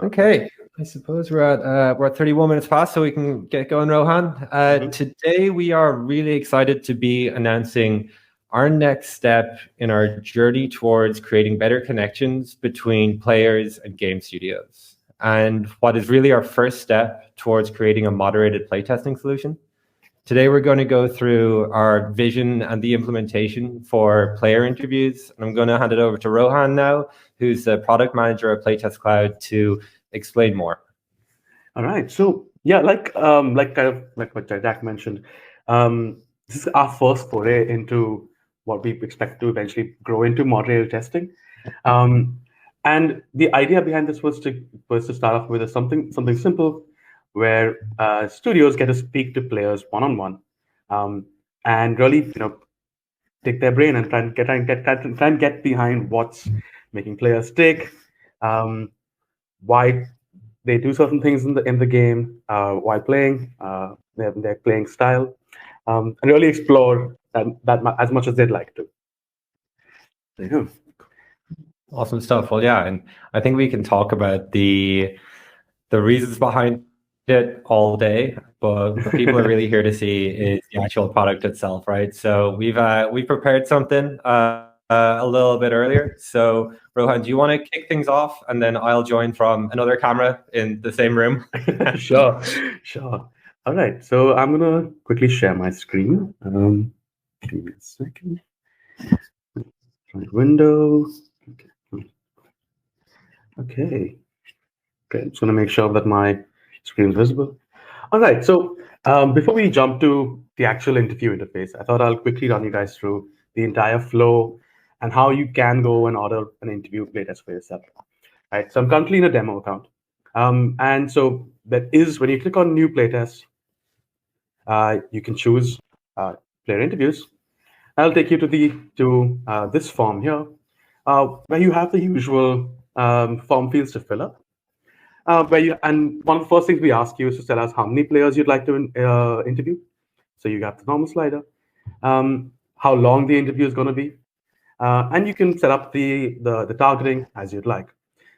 Okay, I suppose we're at 31 minutes past, so we can get going, Rohan. Today we are really excited to be announcing our next step in our journey towards creating better connections between players and game studios, and what is really our first step towards creating a moderated playtesting solution. Today we're going to go through our vision and the implementation for player interviews. And I'm going to hand it over to Rohan now, who's the product manager at PlaytestCloud, to explain more. All right. So yeah, like what Jack mentioned, this is our first foray into what we expect to eventually grow into moderated testing. And the idea behind this was to start off with something simple, where studios get to speak to players one-on-one, and really take their brain and try and get behind what's making players tick, why they do certain things in the game while playing, their playing style, and really explore that as much as they'd like to. There you go. Awesome stuff. Well, yeah, and I think we can talk about the reasons behind it all day, but what people are really here to see is the actual product itself, right? So we've prepared something a little bit earlier. So Rohan, do you want to kick things off, and then I'll join from another camera in the same room? Sure. All right. So I'm gonna quickly share my screen. Give me a second. Right window. Okay. I'm just gonna make sure that my screen is visible. All right. So before we jump to the actual interview interface, I thought I'll quickly run you guys through the entire flow and how you can go and order an interview playtest for yourself. Right. So I'm currently in a demo account, and so that is when you click on New Playtest, you can choose Player Interviews. I'll take you to this form here, where you have the usual form fields to fill up. And one of the first things we ask you is to tell us how many players you'd like to interview. So you have the normal slider, how long the interview is going to be, and you can set up the targeting as you'd like.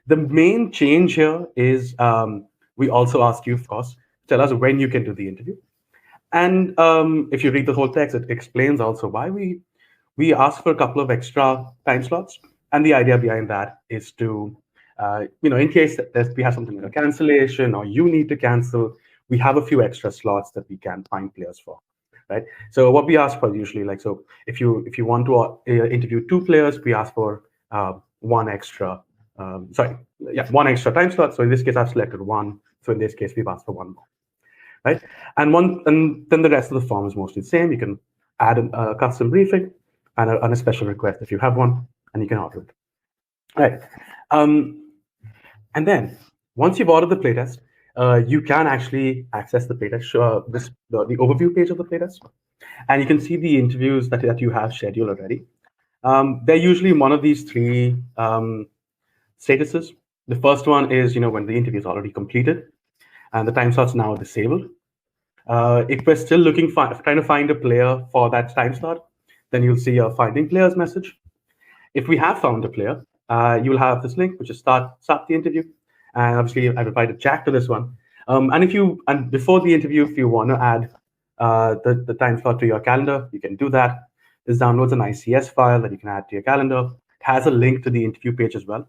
The main change here is we also ask you, of course, tell us when you can do the interview. And if you read the whole text, it explains also why we ask for a couple of extra time slots. And the idea behind that is to, in case we have something like a cancellation or you need to cancel, we have a few extra slots that we can find players for, right? So what we ask for usually, if you want to interview 2 players, we ask for one extra time slot. So in this case, I've selected 1. So in this case, we've asked for 1 more. Right, and then the rest of the form is mostly the same. You can add a custom briefing and a special request if you have one, and you can order it. Right, and then once you've ordered the playtest, you can actually access the playtest, the overview page of the playtest, and you can see the interviews that you have scheduled already. They're usually one of these 3 statuses. The first one is when the interview is already completed, and the time slot's now disabled. If we're still trying to find a player for that time slot, then you'll see a finding players message. If we have found a player, you'll have this link, which is start the interview. And obviously, I've invited Jack to this one. And before the interview, if you want to add the time slot to your calendar, you can do that. This downloads an ICS file that you can add to your calendar. It has a link to the interview page as well.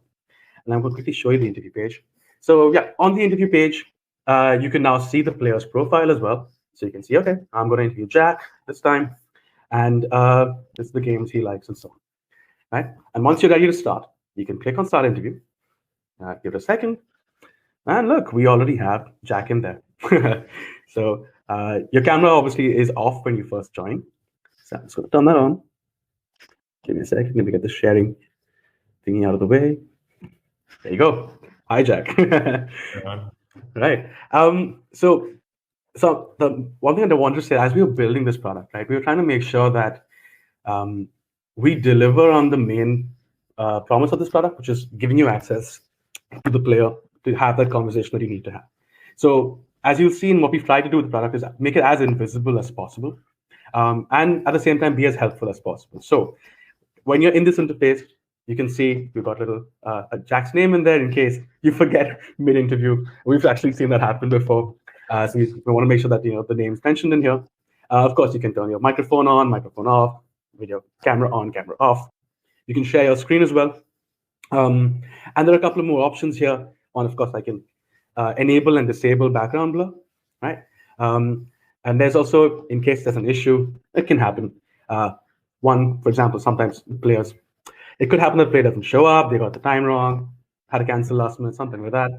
And I'm going to quickly show you the interview page. So yeah, on the interview page, you can now see the player's profile as well. So you can see, okay, I'm going to interview Jack this time, and this is the games he likes and so on. Right? And once you're ready to start, you can click on Start Interview. Give it a second, and look, we already have Jack in there. So your camera obviously is off when you first join. So I'm just going to turn that on. Give me a second. Let me get the sharing thingy out of the way. There you go. Hi, Jack. Right. So the one thing that I wanted to say, as we were building this product, right, we were trying to make sure that we deliver on the main promise of this product, which is giving you access to the player to have that conversation that you need to have. So as you'll see, what we've tried to do with the product is make it as invisible as possible, and at the same time be as helpful as possible. So when you're in this interface, you can see we've got little Jack's name in there in case you forget mid-interview. We've actually seen that happen before. So we want to make sure that the name's mentioned in here. Of course, you can turn your microphone on, microphone off, video camera on, camera off. You can share your screen as well. And there are a couple of more options here. One, of course, I can enable and disable background blur, right? And there's also, in case there's an issue, it can happen. One, for example, sometimes players, it could happen that player doesn't show up, they got the time wrong, had to cancel last minute, something like that.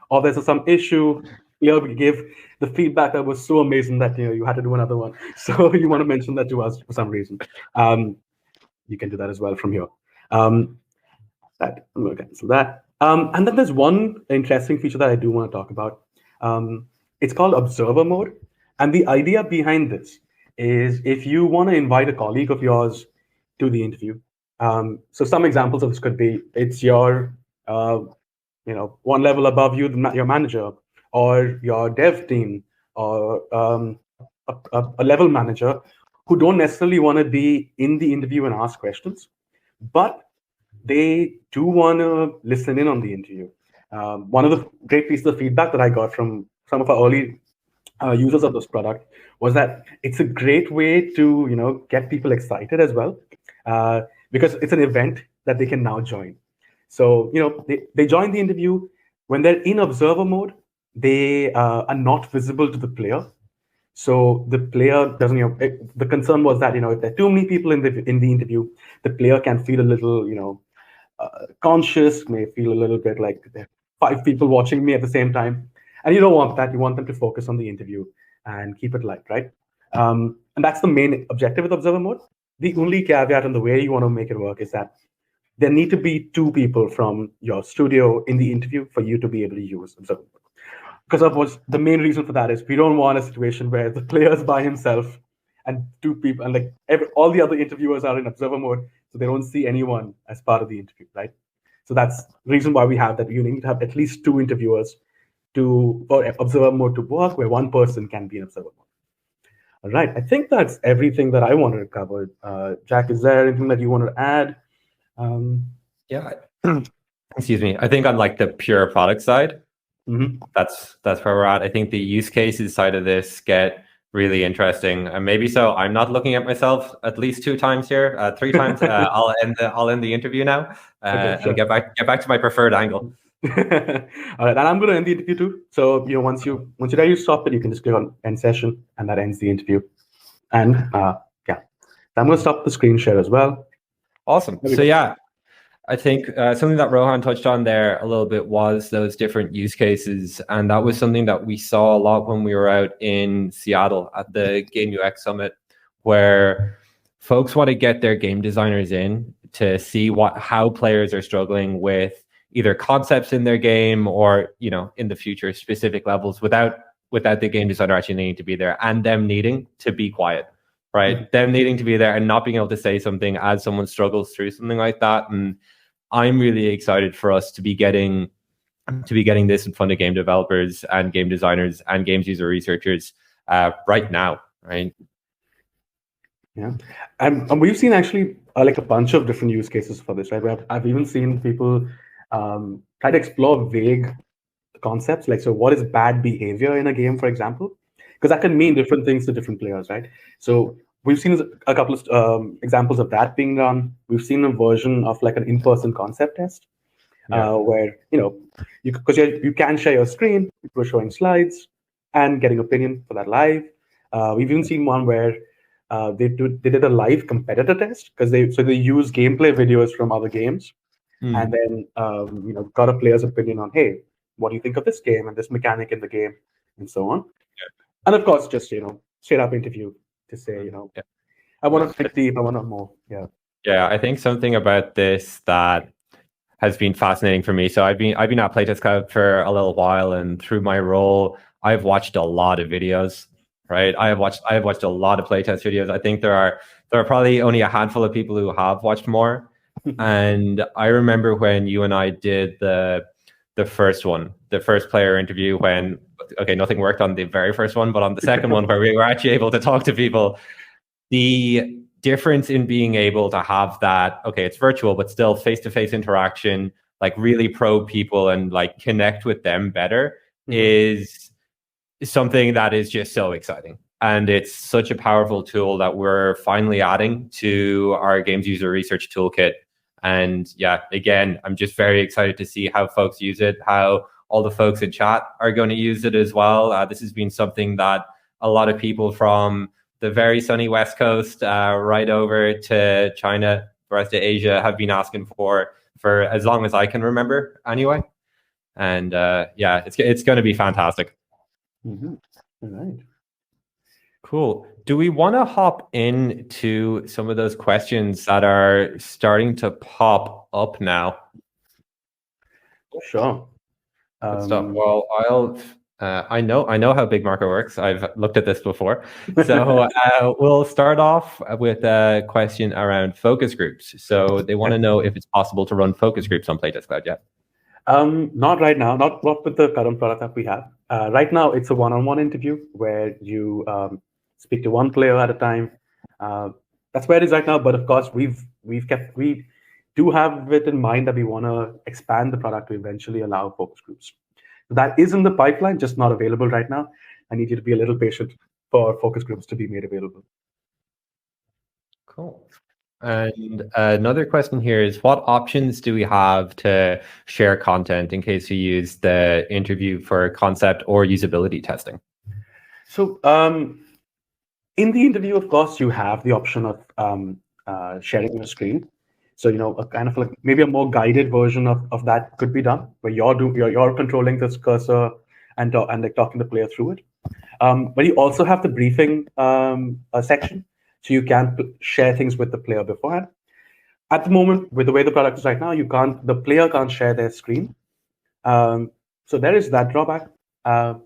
Or there's some issue, player gave the feedback that was so amazing that you had to do another one. So you want to mention that to us for some reason. You can do that as well from here. I'm going to cancel that. And then there's one interesting feature that I do want to talk about. It's called observer mode. And the idea behind this is if you want to invite a colleague of yours to the interview. So some examples of this could be it's your, one level above you, your manager, or your dev team, or a level manager who don't necessarily want to be in the interview and ask questions, but they do want to listen in on the interview. One of the great pieces of feedback that I got from some of our early users of this product was that it's a great way to get people excited as well, because it's an event that they can now join. So they join the interview. When they're in observer mode, they are not visible to the player. So the player doesn't. The concern was that if there are too many people in the interview, the player can feel a little conscious, may feel a little bit like there are 5 people watching me at the same time. And you don't want that. You want them to focus on the interview and keep it light, right? And that's the main objective with observer mode. The only caveat and the way you want to make it work is that there need to be 2 people from your studio in the interview for you to be able to use observer mode. Because of course, the main reason for that is we don't want a situation where the player is by himself and 2 people, and all the other interviewers are in observer mode, so they don't see anyone as part of the interview, right? So that's the reason why we have that. You need to have at least 2 interviewers for observer mode to work, where 1 person can be in observer mode. All right, I think that's everything that I wanted to cover. Jack, is there anything that you wanted to add? Yeah, excuse me. I think on the pure product side, that's where we're at. I think the use cases side of this get really interesting, and maybe so. I'm not looking at myself at least 2 times here, 3 times. I'll end the interview now, okay, sure. And get back to my preferred angle. All right, and I'm going to end the interview too. So once you're ready to stop it, you can just click on end session, and that ends the interview. And so I'm going to stop the screen share as well. Awesome. So yeah, I think something that Rohan touched on there a little bit was those different use cases, and that was something that we saw a lot when we were out in Seattle at the Game UX Summit, where folks want to get their game designers in to see how players are struggling with either concepts in their game or in the future specific levels without the game designer actually needing to be there, and them needing to be quiet, right? Them needing to be there and not being able to say something as someone struggles through something like that. And I'm really excited for us to be getting this in front of game developers and game designers and games user researchers right now, right? Yeah, and we've seen actually a bunch of different use cases for this, right? I've even seen people try to explore vague concepts, so what is bad behavior in a game, for example? Because that can mean different things to different players, right? So we've seen a couple of examples of that being done. We've seen a version of an in-person concept test, where because you can share your screen, people are showing slides and getting opinion for that live. We've even seen one where they did a live competitor test, because they use gameplay videos from other games, and then got a player's opinion on, hey, what do you think of this game and this mechanic in the game, and so on. And of course, just straight up interview to say, I want to dig deep, I want to know more. Yeah, I think something about this that has been fascinating for me. So I've been at PlaytestCloud for a little while, and through my role, I've watched a lot of videos. Right, I have watched a lot of playtest videos. I think there are probably only a handful of people who have watched more. And I remember when you and I did the first player interview, when nothing worked on the very first one, but on the second one where we were actually able to talk to people, the difference in being able to have that, okay, it's virtual, but still face-to-face interaction, like really probe people and like connect with them better is something that is just so exciting. And it's such a powerful tool that we're finally adding to our games user research toolkit. And yeah, again, I'm just very excited to see how folks use it, how all the folks in chat are going to use it as well. This has been something that a lot of people from the very sunny West Coast right over to China, the rest of Asia have been asking for as long as I can remember anyway. And yeah, it's going to be fantastic. All right. Cool. Do we want to hop into some of those questions that are starting to pop up now? Sure. Good stuff. Well, I know how Big Market works. I've looked at this before. So we'll start off with a question around focus groups. So they want to know if it's possible to run focus groups on PlaytestCloud yet. Not right now, not with the current product that we have. Right now, it's a one-on-one interview where you speak to one player at a time. That's where it is right now. But of course, we do have it in mind that we want to expand the product to eventually allow focus groups. That is in the pipeline, just not available right now. I need you to be a little patient for focus groups to be made available. Cool. And another question here is, what options do we have to share content in case we use the interview for concept or usability testing? So in the interview, of course, you have the option of sharing your screen. So, a kind of like maybe a more guided version of that could be done, where you're controlling this cursor and like talking the player through it. But you also have the briefing section, so you can share things with the player beforehand. At the moment, with the way the product is right now, the player can't share their screen. So there is that drawback. But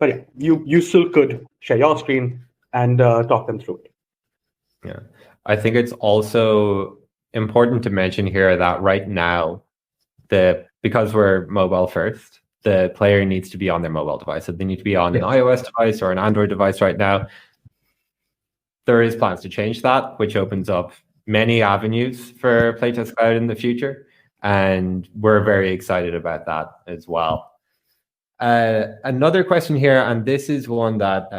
yeah, you still could share your screen and talk them through it. Yeah, I think it's also important to mention here that right now, because we're mobile first, the player needs to be on their mobile device. So they need to be on an iOS device or an Android device right now. There is plans to change that, which opens up many avenues for PlaytestCloud in the future. And we're very excited about that as well. Another question here, and this is one that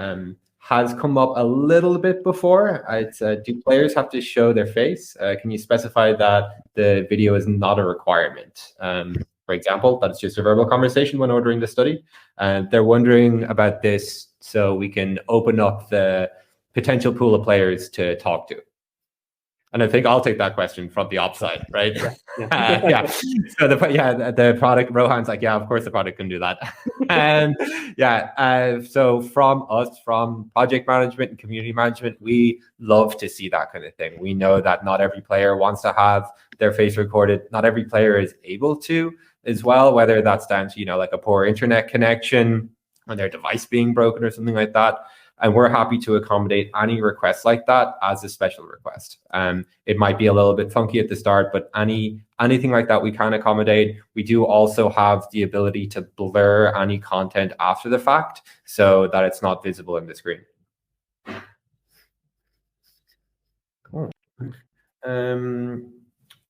has come up a little bit before. It's do players have to show their face? Can you specify that the video is not a requirement? For example, that it's just a verbal conversation when ordering the study. They're wondering about this so we can open up the potential pool of players to talk to. And I think I'll take that question from the upside, right? Yeah. So the product, Rohan's like, yeah, of course the product can do that. And so from us, from project management and community management, we love to see that kind of thing. We know that not every player wants to have their face recorded. Not every player is able to as well, whether that's down to, like a poor internet connection or their device being broken or something like that. And we're happy to accommodate any requests like that as a special request. It might be a little bit funky at the start, but anything like that we can accommodate. We do also have the ability to blur any content after the fact so that it's not visible in the screen. Cool.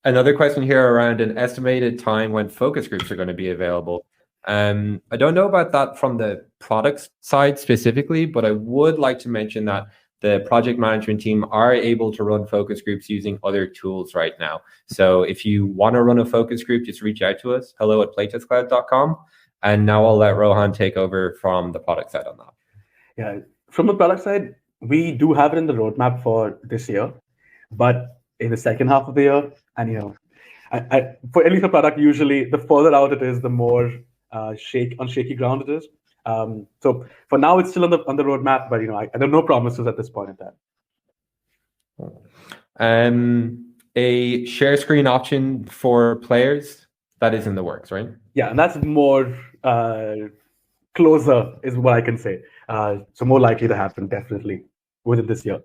Another question here around an estimated time when focus groups are going to be available. I don't know about that from the product side specifically, but I would like to mention that the project management team are able to run focus groups using other tools right now. So if you want to run a focus group, just reach out to us, hello@playtestcloud.com. And now I'll let Rohan take over from the product side on that. Yeah, from the product side, we do have it in the roadmap for this year, but in the second half of the year, and for at least a product, usually the further out it is, the more on shaky ground it is. So for now, it's still on the roadmap, but there are no promises at this point in time. A share screen option for players, that is in the works, right? Yeah, and that's more closer, is what I can say. So more likely to happen, definitely, within this year.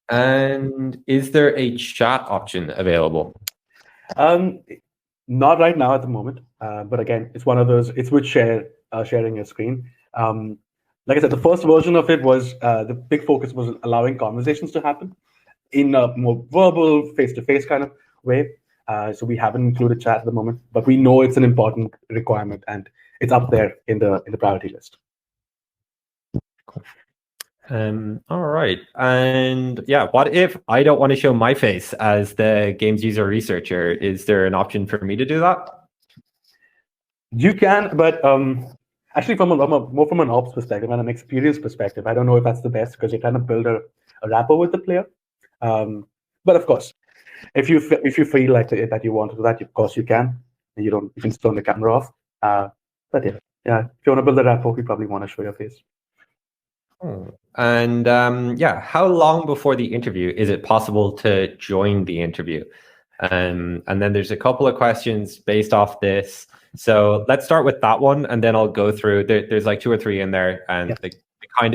And is there a chat option available? Not right now at the moment, but again, it's one of those. It's with sharing your screen. like I said, the first version of it was the big focus was allowing conversations to happen in a more verbal, face-to-face kind of way. So we haven't included chat at the moment, but we know it's an important requirement and it's up there in the priority list. All right. And yeah, what if I don't want to show my face as the games user researcher? Is there an option for me to do that? You can, but actually from more from an ops perspective and an experience perspective, I don't know if that's the best because you're trying to build a rapport with the player. But of course, if you feel like that you want to do that, of course you can. You can turn the camera off. But yeah, if you want to build a rapport, you probably want to show your face. And yeah, how long before the interview is it possible to join the interview? And then there's a couple of questions based off this. So let's start with that one, and then I'll go through. There's like 2 or 3 in there, and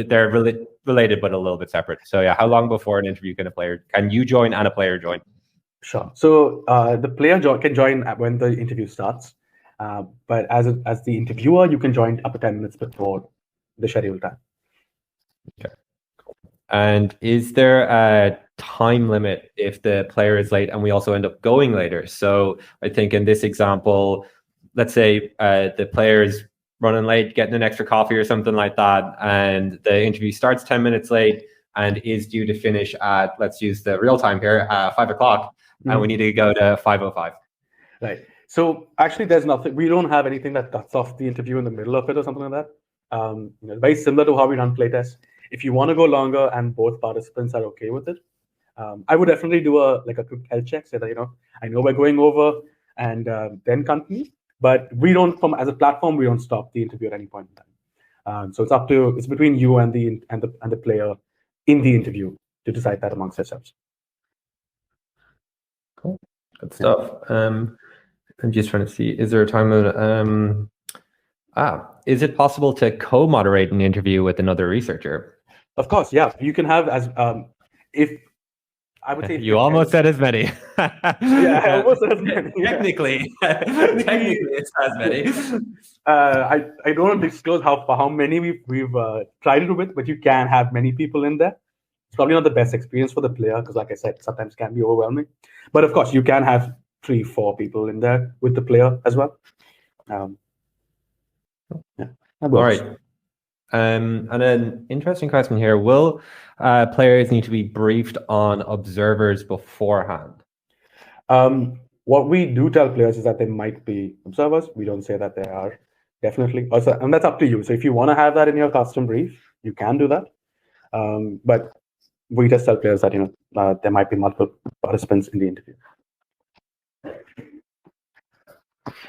they're related but a little bit separate. So yeah, how long before an interview can you join and a player join? Sure. So the player can join when the interview starts, but as the interviewer, you can join up to 10 minutes before the scheduled time. Okay. And is there a time limit if the player is late and we also end up going later? So I think in this example, let's say the player is running late, getting an extra coffee or something like that, and the interview starts 10 minutes late and is due to finish at, let's use the real time here, 5 o'clock, and we need to go to 5:05. Right. So actually, there's nothing. We don't have anything that cuts off the interview in the middle of it or something like that. Very similar to how we run playtests. If you want to go longer and both participants are okay with it, I would definitely do a quick health check. Say that I know we're going over, and then continue. But we don't, as a platform, we don't stop the interview at any point in time. So it's between you and the player in the interview to decide that amongst yourselves. Cool, good stuff. I'm just trying to see, is there a time limit? Is it possible to co-moderate an interview with another researcher? Of course, yeah. You can have if I would say you almost said as many. Yeah, almost as many. Technically, it's as many. I don't want to disclose how many we've tried to do with, but you can have many people in there. It's probably not the best experience for the player because, like I said, sometimes can be overwhelming. But of course, you can have 3-4 people in there with the player as well. All right. And an interesting question here: will players need to be briefed on observers beforehand? What we do tell players is that they might be observers. We don't say that they are, definitely. Also, and that's up to you. So if you want to have that in your custom brief, you can do that. But we just tell players that there might be multiple participants in the interview.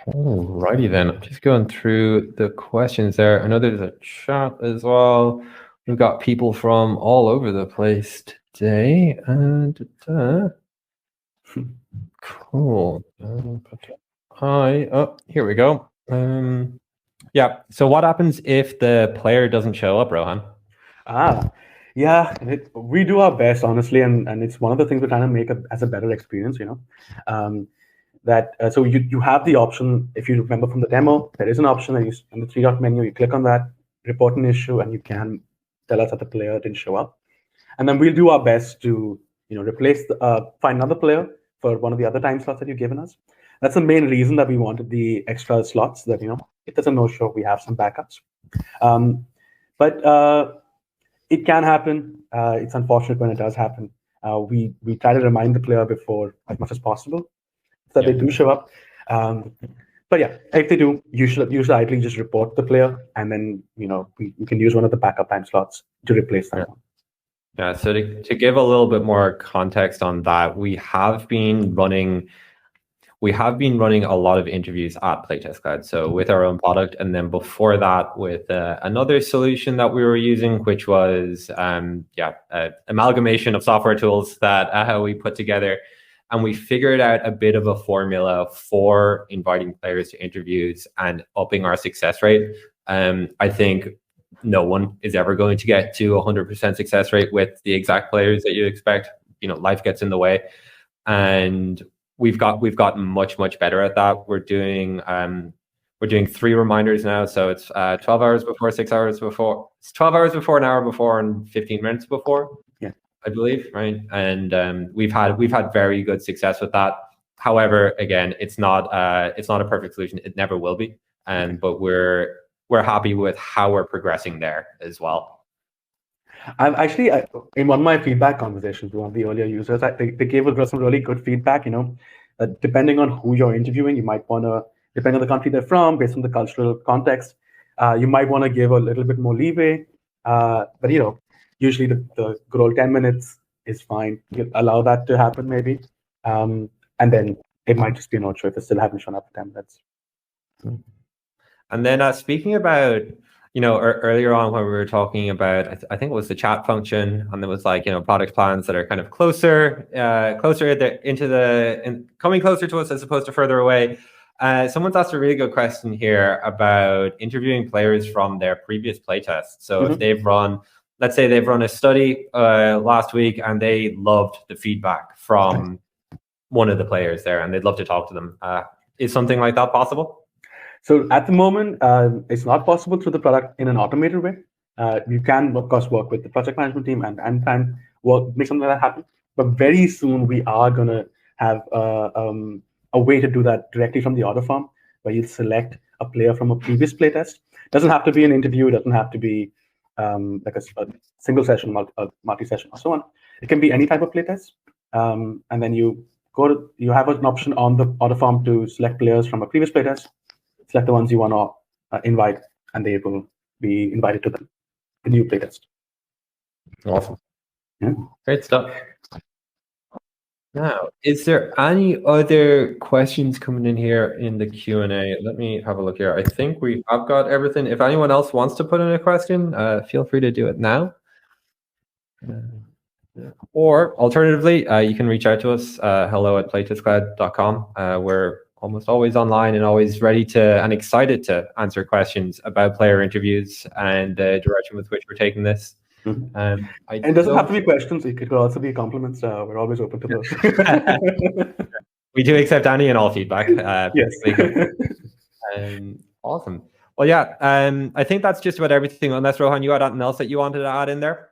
Alrighty then, I'm just going through the questions there. I know there's a chat as well. We've got people from all over the place today. Cool. Here we go. Yeah. So what happens if the player doesn't show up, Rohan? Yeah, we do our best, honestly, and it's one of the things we're trying to make as a better experience. So you have the option. If you remember from the demo, there is an option that in the 3-dot menu. You click on that, report an issue, and you can tell us that the player didn't show up, and then we'll do our best to find another player for one of the other time slots that you've given us. That's the main reason that we wanted the extra slots. That if there's a no-show, we have some backups. But it can happen. It's unfortunate when it does happen. We try to remind the player before as much as possible that they do show up. But yeah, if they do, you should ideally just report the player, and then we can use one of the backup time slots to replace that one. Yeah. So to give a little bit more context on that, we have been running a lot of interviews at PlaytestCloud. So with our own product, and then before that with another solution that we were using, which was amalgamation of software tools that we put together. And we figured out a bit of a formula for inviting players to interviews and upping our success rate. I think no one is ever going to get to 100% success rate with the exact players that you expect. Life gets in the way, and we've gotten much better at that. We're doing we're doing 3 reminders now. So it's 12 hours before, 6 hours before. It's 12 hours before, an hour before, and 15 minutes before. Yeah, I believe, right? And we've had very good success with that. However, again, it's not a perfect solution. It never will be. But we're happy with how we're progressing there as well. I've actually, in one of my feedback conversations with one of the earlier users, they gave us some really good feedback. Depending on who you're interviewing, you might want to, depending on the country they're from, based on the cultural context, you might want to give a little bit more leeway. But usually the good old 10 minutes is fine. You allow that to happen maybe, and then it might just be a no-show if they still haven't shown up for 10 minutes. And then speaking about, earlier on when we were talking about, I think it was the chat function, and there was product plans that are kind of closer coming closer to us as opposed to further away. Someone's asked a really good question here about interviewing players from their previous playtest. So if they've run, let's say they've run a study last week and they loved the feedback from one of the players there and they'd love to talk to them. Is something like that possible? So at the moment, it's not possible through the product in an automated way. You can, of course, work with the project management team and make something like that happen. But very soon, we are going to have a way to do that directly from the order form, where you'll select a player from a previous playtest. Doesn't have to be an interview. It doesn't have to be like a single session, multi-session, or so on. It can be any type of playtest. And then you have an option on the order form to select players from a previous playtest. Select the ones you want to invite, and they will be invited to the new playtest. Awesome. Yeah. Great stuff. Now, is there any other questions coming in here in the Q&A? Let me have a look here. I think I've got everything. If anyone else wants to put in a question, feel free to do it now. Or alternatively, you can reach out to us, hello@PlaytestCloud.com. We're almost always online and always ready to and excited to answer questions about player interviews and the direction with which we're taking this. And it doesn't have to be questions. It could also be compliments. We're always open to those. We do accept any and all feedback. Yes. Awesome. Well, yeah, I think that's just about everything. Unless, Rohan, you had anything else that you wanted to add in there?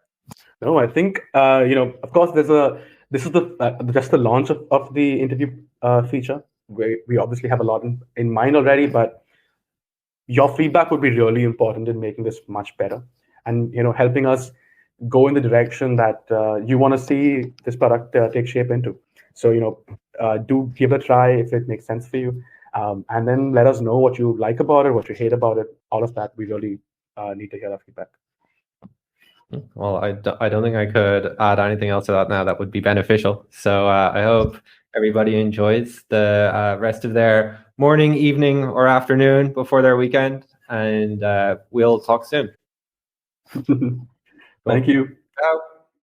No, I think, of course, this is just the launch of the interview feature. We obviously have a lot in mind already, but your feedback would be really important in making this much better and helping us go in the direction that you want to see this product take shape into. So do give it a try if it makes sense for you, and then let us know what you like about it, what you hate about it. All of that, we really need to hear that feedback. Well, I don't think I could add anything else to that now that would be beneficial. So I hope everybody enjoys the rest of their morning, evening, or afternoon before their weekend, and we'll talk soon. Thank you. Ciao.